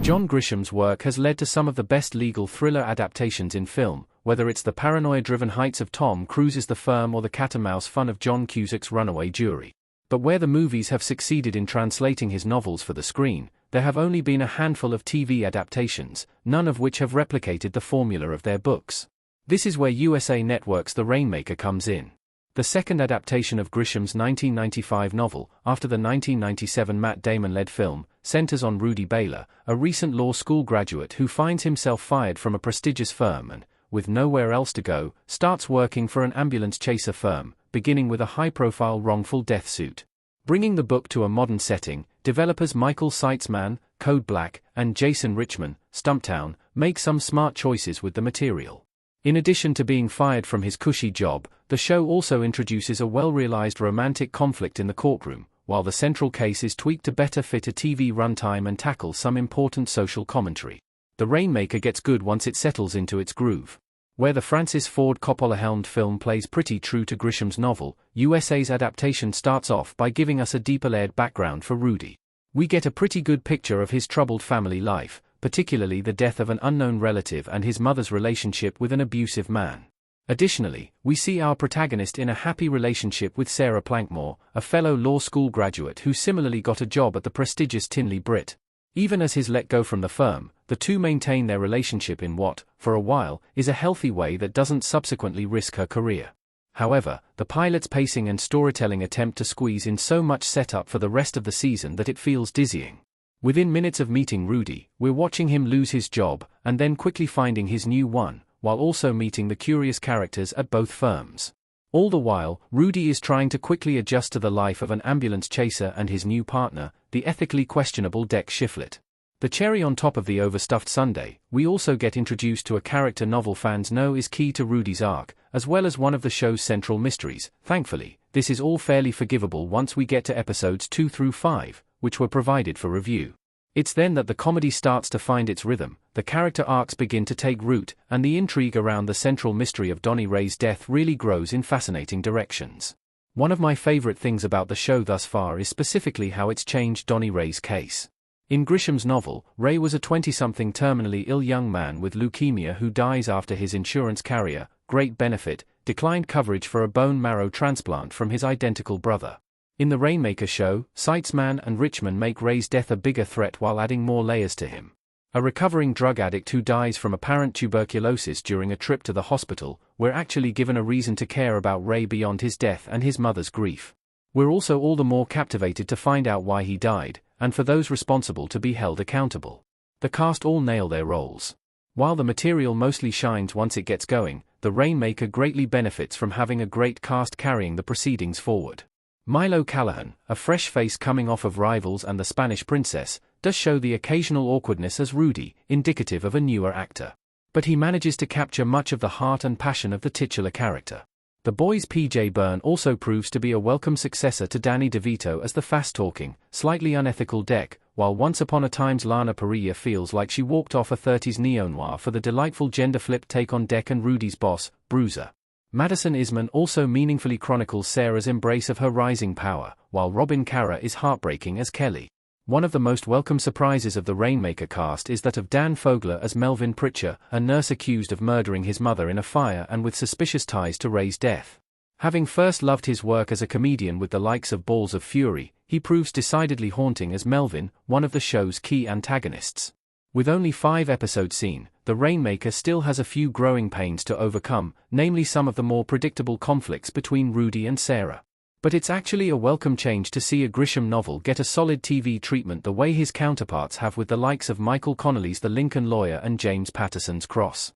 John Grisham's work has led to some of the best legal thriller adaptations in film, whether it's the paranoia-driven heights of Tom Cruise's The Firm or the cat-and-mouse fun of John Cusack's Runaway Jury. But where the movies have succeeded in translating his novels for the screen, there have only been a handful of TV adaptations, none of which have replicated the formula of their books. This is where USA Network's The Rainmaker comes in. The second adaptation of Grisham's 1995 novel, after the 1997 Matt Damon-led film, centers on Rudy Baylor, a recent law school graduate who finds himself fired from a prestigious firm and, with nowhere else to go, starts working for an ambulance chaser firm, beginning with a high-profile wrongful death suit. Bringing the book to a modern setting, developers Michael Seitzman, Code Black, and Jason Richman, Stumptown, make some smart choices with the material. In addition to being fired from his cushy job, the show also introduces a well-realized romantic conflict in the courtroom, while the central case is tweaked to better fit a TV runtime and tackle some important social commentary. The Rainmaker gets good once it settles into its groove. Where the Francis Ford Coppola-helmed film plays pretty true to Grisham's novel, USA's adaptation starts off by giving us a deeper-layered background for Rudy. We get a pretty good picture of his troubled family life, particularly the death of an unknown relative and his mother's relationship with an abusive man. Additionally, we see our protagonist in a happy relationship with Sarah Plankmore, a fellow law school graduate who similarly got a job at the prestigious Tinley Brit. Even as he's let go from the firm, the two maintain their relationship in what, for a while, is a healthy way that doesn't subsequently risk her career. However, the pilot's pacing and storytelling attempt to squeeze in so much setup for the rest of the season that it feels dizzying. Within minutes of meeting Rudy, we're watching him lose his job, and then quickly finding his new one, while also meeting the curious characters at both firms. All the while, Rudy is trying to quickly adjust to the life of an ambulance chaser and his new partner, the ethically questionable Dex Shiflett. The cherry on top of the overstuffed sundae, we also get introduced to a character novel fans know is key to Rudy's arc, as well as one of the show's central mysteries. Thankfully, this is all fairly forgivable once we get to episodes 2 through 5, which were provided for review. It's then that the comedy starts to find its rhythm, the character arcs begin to take root, and the intrigue around the central mystery of Donnie Ray's death really grows in fascinating directions. One of my favorite things about the show thus far is specifically how it's changed Donnie Ray's case. In Grisham's novel, Ray was a 20-something terminally ill young man with leukemia who dies after his insurance carrier, Great Benefit, declined coverage for a bone marrow transplant from his identical brother. In the Rainmaker show, Seitzman and Richman make Ray's death a bigger threat while adding more layers to him. A recovering drug addict who dies from apparent tuberculosis during a trip to the hospital, we're actually given a reason to care about Ray beyond his death and his mother's grief. We're also all the more captivated to find out why he died, and for those responsible to be held accountable. The cast all nail their roles. While the material mostly shines once it gets going, the Rainmaker greatly benefits from having a great cast carrying the proceedings forward. Milo Callahan, a fresh face coming off of Rivals and The Spanish Princess, does show the occasional awkwardness as Rudy, indicative of a newer actor. But he manages to capture much of the heart and passion of the titular character. The Boys' P.J. Byrne also proves to be a welcome successor to Danny DeVito as the fast-talking, slightly unethical Deck, while Once Upon a Time's Lana Parrilla feels like she walked off a 30s neo-noir for the delightful gender-flipped take on Deck and Rudy's boss, Bruiser. Madison Isman also meaningfully chronicles Sarah's embrace of her rising power, while Robin Carra is heartbreaking as Kelly. One of the most welcome surprises of the Rainmaker cast is that of Dan Fogler as Melvin Pritchard, a nurse accused of murdering his mother in a fire and with suspicious ties to Ray's death. Having first loved his work as a comedian with the likes of Balls of Fury, he proves decidedly haunting as Melvin, one of the show's key antagonists. With only 5 episodes seen, the Rainmaker still has a few growing pains to overcome, namely some of the more predictable conflicts between Rudy and Sarah. But it's actually a welcome change to see a Grisham novel get a solid TV treatment the way his counterparts have with the likes of Michael Connelly's The Lincoln Lawyer and James Patterson's Cross.